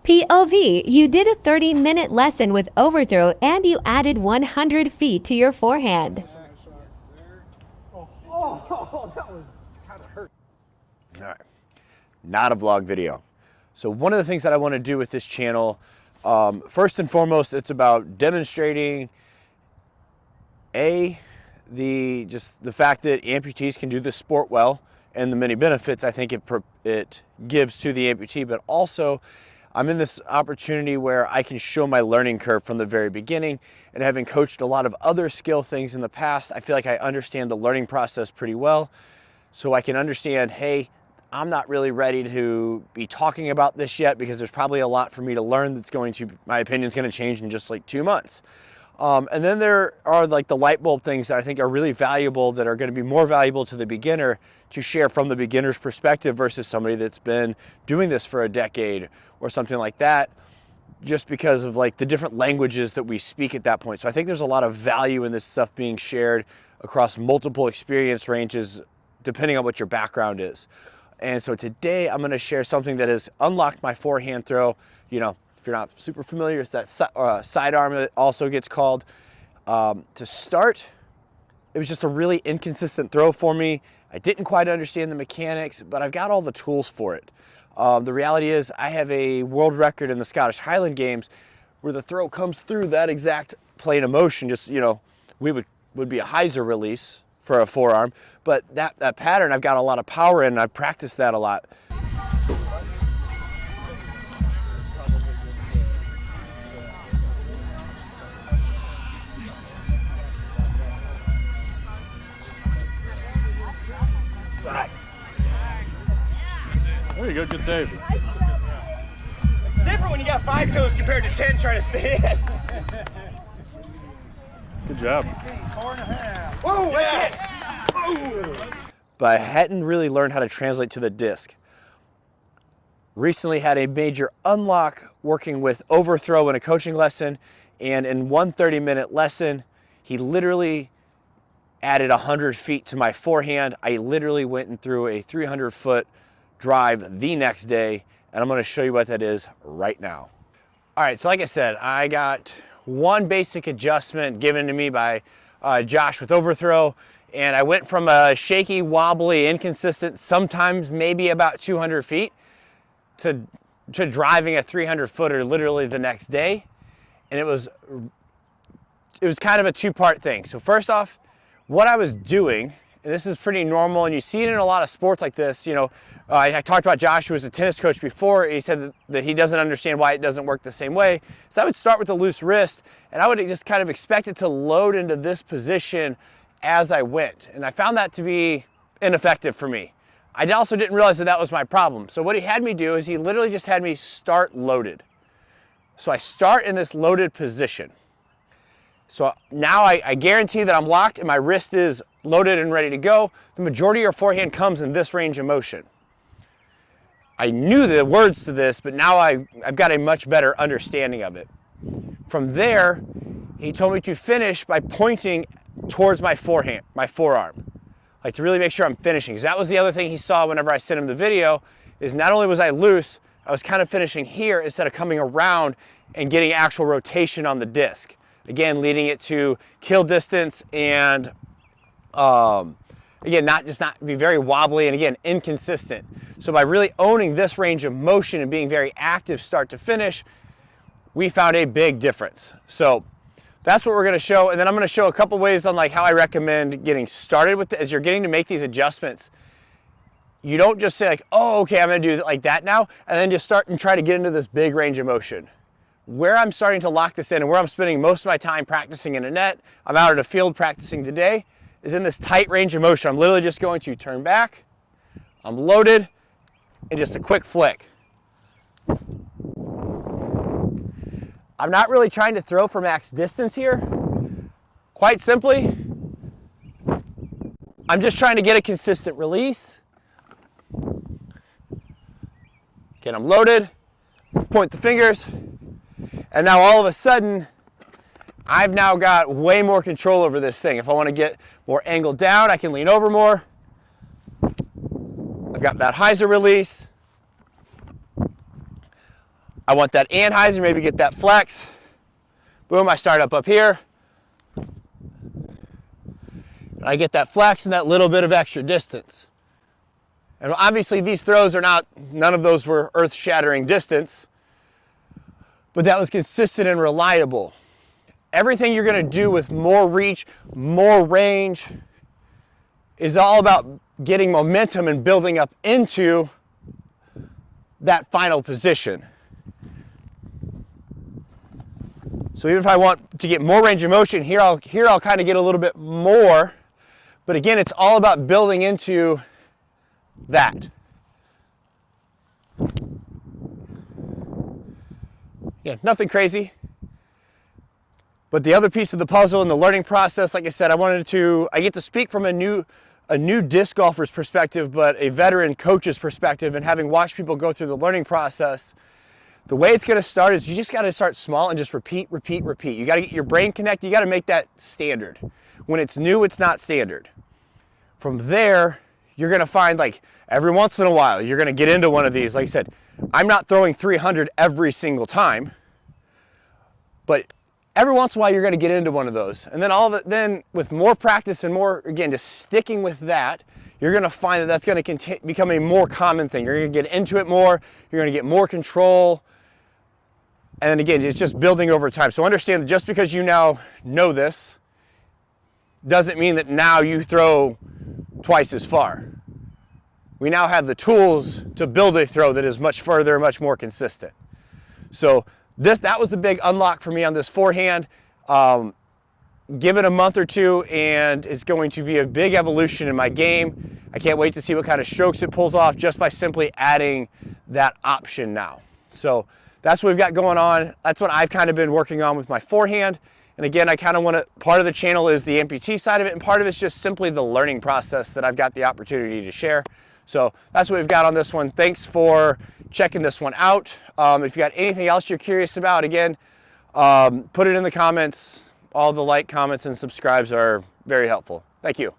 POV, you did a 30-minute lesson with overthrow and you added 100 feet to your forehand. Oh, that was kind of hurt. All right, not a vlog video. So one of the things that I want to do with this channel, first and foremost, it's about demonstrating the fact that amputees can do this sport well and the many benefits I think it gives to the amputee, but also I'm in this opportunity where I can show my learning curve from the very beginning, and having coached a lot of other skill things in the past, I feel like I understand the learning process pretty well. So I can understand, hey, I'm not really ready to be talking about this yet because there's probably a lot for me to learn that's my opinion's going to change in just like 2 months. And then there are like the light bulb things that I think are really valuable, that are going to be more valuable to the beginner to share from the beginner's perspective versus somebody that's been doing this for a decade or something like that, just because of like the different languages that we speak at that point. So I think there's a lot of value in this stuff being shared across multiple experience ranges, depending on what your background is. And so today I'm going to share something that has unlocked my forehand throw. You know, if you're not super familiar, it's that sidearm that also gets called. To start, it was just a really inconsistent throw for me. I didn't quite understand the mechanics, but I've got all the tools for it. The reality is I have a world record in the Scottish Highland Games where the throw comes through that exact plane of motion. Just, you know, would be a hyzer release for a forearm, but that pattern I've got a lot of power in, and I've practiced that a lot. There you go, good save. It's different when you got 5 toes compared to 10 trying to stay in. Good job. 4.5. Whoa, yeah. Oh. But I hadn't really learned how to translate to the disc. Recently had a major unlock working with overthrow in a coaching lesson, and in one 30-minute lesson, he literally added 100 feet to my forehand. I literally went and threw a 300-foot drive the next day, and I'm going to show you what that is right now. All right, so like I said, I got one basic adjustment given to me by Josh with overthrow, and I went from a shaky, wobbly, inconsistent, sometimes maybe about 200 feet to driving a 300-footer literally the next day. And it was kind of a two-part thing. So first off, what I was doing, and this is pretty normal, and you see it in a lot of sports like this, you know, I talked about Josh, who was a tennis coach before. He said that he doesn't understand why it doesn't work the same way. So I would start with a loose wrist, and I would just kind of expect it to load into this position as I went. And I found that to be ineffective for me. I also didn't realize that was my problem. So what he had me do is he literally just had me start loaded. So I start in this loaded position. So now I guarantee that I'm locked and my wrist is loaded and ready to go. The majority of your forehand comes in this range of motion. I knew the words to this, but now I've got a much better understanding of it. From there, he told me to finish by pointing towards my forearm. Like, to really make sure I'm finishing. Because that was the other thing he saw whenever I sent him the video, is not only was I loose, I was kind of finishing here instead of coming around and getting actual rotation on the disc. Again, leading it to kill distance and, again, not be very wobbly and, again, inconsistent. So by really owning this range of motion and being very active start to finish, we found a big difference. So that's what we're going to show. And then I'm going to show a couple ways on like how I recommend getting started with it. As you're getting to make these adjustments, you don't just say like, oh, okay, I'm going to do it like that now, and then just start and try to get into this big range of motion. Where I'm starting to lock this in and where I'm spending most of my time practicing in a net, I'm out at a field practicing today, is in this tight range of motion. I'm literally just going to turn back, I'm loaded, and just a quick flick. I'm not really trying to throw for max distance here. Quite simply, I'm just trying to get a consistent release. Again, I'm loaded, point the fingers, and now all of a sudden, I've now got way more control over this thing. If I want to get more angled down, I can lean over more. I've got that hyzer release. I want that Anheuser, maybe get that flex. Boom, I start up here. I get that flex and that little bit of extra distance. And obviously these throws are not, none of those were earth-shattering distance, but that was consistent and reliable. Everything you're gonna do with more reach, more range, is all about getting momentum and building up into that final position. So even if I want to get more range of motion, here I'll kind of get a little bit more. But again, it's all about building into that. Yeah, nothing crazy. But the other piece of the puzzle in the learning process, like I said, I get to speak from a new disc golfer's perspective, but a veteran coach's perspective, and having watched people go through the learning process. The way it's gonna start is you just gotta start small and just repeat, repeat, repeat. You gotta get your brain connected, you gotta make that standard. When it's new, it's not standard. From there, you're gonna find, like, every once in a while, you're gonna get into one of these. Like I said, I'm not throwing 300 every single time, but every once in a while, you're gonna get into one of those. And then then with more practice and more, again, just sticking with that, you're gonna find that that's gonna become a more common thing. You're gonna get into it more, you're gonna get more control. And then again, it's just building over time. So understand that just because you now know this, doesn't mean that now you throw twice as far. We now have the tools to build a throw that is much further, much more consistent. So that was the big unlock for me on this forehand. Give it a month or two and it's going to be a big evolution in my game. I can't wait to see what kind of strokes it pulls off just by simply adding that option now. So that's what we've got going on. That's what I've kind of been working on with my forehand. And again, I kind of want to, part of the channel is the amputee side of it, and part of it's just simply the learning process that I've got the opportunity to share. So that's what we've got on this one. Thanks for checking this one out. If you got anything else you're curious about, again, put it in the comments. All the like, comments, and subscribes are very helpful. Thank you.